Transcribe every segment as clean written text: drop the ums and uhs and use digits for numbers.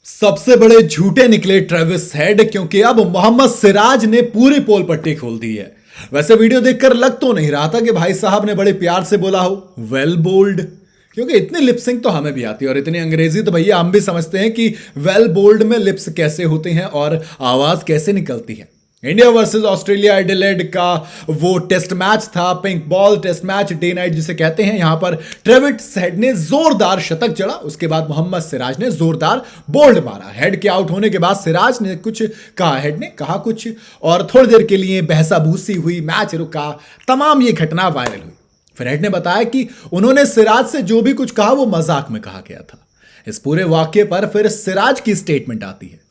सबसे बड़े झूठे निकले ट्रेविस हेड क्योंकि अब मोहम्मद सिराज ने पूरी पोल पट्टी खोल दी है। वैसे वीडियो देखकर लग तो नहीं रहा था कि भाई साहब ने बड़े प्यार से बोला हो वेल बोल्ड, क्योंकि इतनी लिपसिंग तो हमें भी आती है और इतनी अंग्रेजी तो भैया हम भी समझते हैं कि वेल बोल्ड में लिप्स कैसे होते हैं और आवाज कैसे निकलती है। इंडिया वर्सेस ऑस्ट्रेलिया एडिलेड का वो टेस्ट मैच था, pink ball test match, day night जिसे कहते हैं। यहां पर ट्रेविस हेड ने जोरदार शतक जड़ा, उसके बाद मोहम्मद सिराज ने जोरदार बोल्ड मारा। हेड के आउट होने के बाद सिराज ने कुछ कहा, हेड ने कहा कुछ और थोड़ी देर के लिए बहसा भूसी हुई, मैच रुका, तमाम ये घटना वायरल हुई। फिर हेड ने बताया कि उन्होंने सिराज से जो भी कुछ कहा वो मजाक में कहा गया था। इस पूरे वाक्य पर फिर सिराज की स्टेटमेंट आती है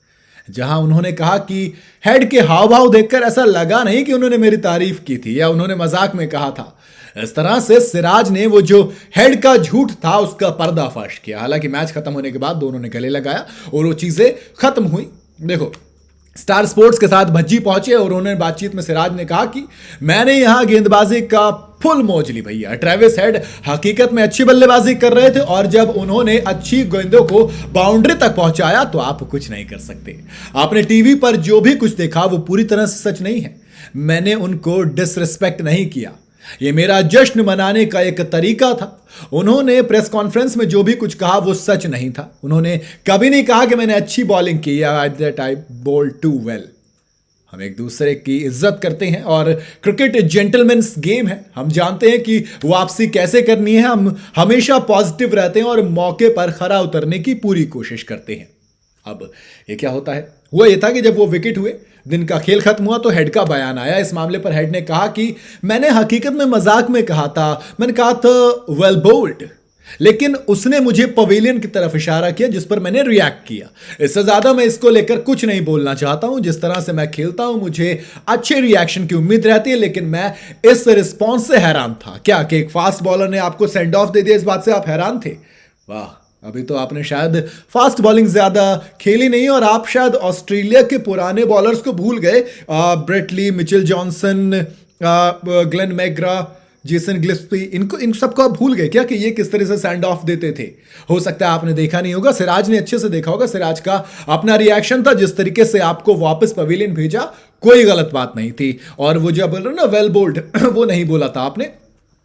जहां उन्होंने कहा कि हेड के हाव भाव देखकर ऐसा लगा नहीं कि उन्होंने मेरी तारीफ की थी या उन्होंने मजाक में कहा था। इस तरह से सिराज ने वो जो हेड का झूठ था उसका पर्दाफाश किया। हालांकि मैच खत्म होने के बाद दोनों ने गले लगाया और वो चीजें खत्म हुई। देखो, स्टार स्पोर्ट्स के साथ भज्जी पहुंचे और उन्होंने बातचीत में सिराज ने कहा कि मैंने यहां गेंदबाजी का फुल मौज ली भैया। ट्रेविस हेड हकीकत में अच्छी बल्लेबाजी कर रहे थे और जब उन्होंने अच्छी गेंदों को बाउंड्री तक पहुंचाया तो आप कुछ नहीं कर सकते। आपने टीवी पर जो भी कुछ देखा वो पूरी तरह से सच नहीं है। मैंने उनको डिसरिस्पेक्ट नहीं किया, ये मेरा जश्न मनाने का एक तरीका था। उन्होंने प्रेस कॉन्फ्रेंस में जो भी कुछ कहा वो सच नहीं था। उन्होंने कभी नहीं कहा कि मैंने अच्छी बॉलिंग की या at that I bowled too well. हम एक दूसरे की इज्जत करते हैं और क्रिकेट जेंटलमैन्स गेम है। हम जानते हैं कि वापसी कैसे करनी है। हम हमेशा पॉजिटिव रहते हैं और मौके पर खरा उतरने की पूरी कोशिश करते हैं। अब ये क्या होता है, हुआ ये था कि जब वो विकेट हुए, दिन का खेल खत्म हुआ तो हेड का बयान आया। इस मामले पर हेड ने कहा कि मैंने हकीकत में मजाक में कहा था, मैंने कहा था वेल बोल्ड, लेकिन उसने मुझे पवेलियन की तरफ इशारा किया जिस पर मैंने रिएक्ट किया। इससे ज्यादा मैं इसको लेकर कुछ नहीं बोलना चाहता हूं। जिस तरह से मैं खेलता हूं मुझे अच्छे रिएक्शन की उम्मीद रहती है, लेकिन मैं इस रिस्पॉन्स से हैरान था। क्या कि एक फास्ट बॉलर ने आपको सेंड ऑफ दे दिया, इस बात से आप हैरान थे? वाह, अभी तो आपने शायद फास्ट बॉलिंग ज्यादा खेली नहीं और आप शायद ऑस्ट्रेलिया के पुराने बॉलर्स को भूल गए। Brett Lee, Mitchell Johnson, Glenn McGrath, Jason Gillespie, इन सबको आप भूल गए क्या कि ये किस तरह से सेंड ऑफ देते थे? हो सकता है आपने देखा नहीं होगा, सिराज ने अच्छे से देखा होगा। सिराज का अपना रिएक्शन था, जिस तरीके से आपको वापस पवेलियन भेजा कोई गलत बात नहीं थी। और वो जो बोल रहे हो ना वेल बोल्ड, वो नहीं बोला था आपने।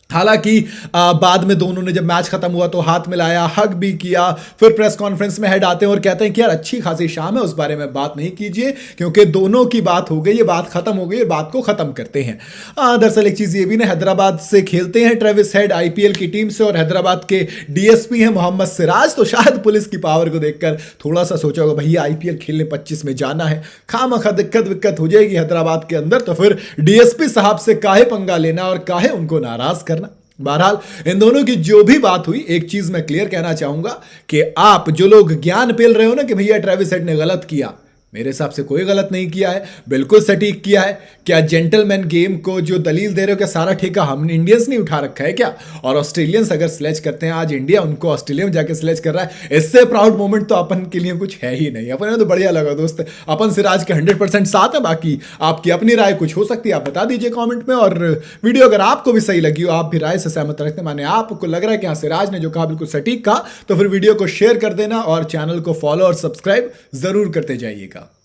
हालांकि बाद में दोनों ने जब मैच खत्म हुआ तो हाथ मिलाया, हग भी किया। फिर प्रेस कॉन्फ्रेंस में हेड आते हैं और कहते हैं कि यार अच्छी खासी शाम है, उस बारे में बात नहीं कीजिए क्योंकि दोनों की बात हो गई, ये बात खत्म हो गई, बात को खत्म करते हैं। दरअसल एक चीज ये भी ना, हैदराबाद से खेलते हैं ट्रेविस हेड आईपीएल की टीम से और हैदराबाद के डीएसपी हैं मोहम्मद सिराज। तो शायद पुलिस की पावर को देखकर थोड़ा सा सोचा होगा भैया आईपीएल खेलने 25 में जाना है, खामखा दिक्कत विक्कत हो जाएगी हैदराबाद के अंदर, तो फिर डीएसपी साहब से काहे पंगा लेना और काहे उनको नाराज करना। बहरहाल इन दोनों की जो भी बात हुई, एक चीज मैं क्लियर कहना चाहूंगा कि आप जो लोग ज्ञान पेल रहे हो ना कि भैया ट्रेविस हेड ने गलत किया, मेरे हिसाब से कोई गलत नहीं किया है, बिल्कुल सटीक किया है। क्या जेंटलमैन गेम को जो दलील दे रहे हो, क्या सारा ठेका हम इंडियंस नहीं उठा रखा है क्या? और ऑस्ट्रेलियंस अगर स्लेज करते हैं, आज इंडिया उनको ऑस्ट्रेलिया में जाके स्लेज कर रहा है, इससे प्राउड मोमेंट तो अपन के लिए कुछ है ही नहीं। अपन तो बढ़िया लगा दोस्त, अपन सिराज के 100% साथ है। बाकी आपकी अपनी राय कुछ हो सकती है, आप बता दीजिए कॉमेंट में। और वीडियो अगर आपको भी सही लगी हो, आप भी राय से सहमत रखते, माने आपको लग रहा है कि हाँ सिराज ने जो कहा बिल्कुल सटीक कहा, तो फिर वीडियो को शेयर कर देना और चैनल को फॉलो और सब्सक्राइब जरूर करते जाइएगा।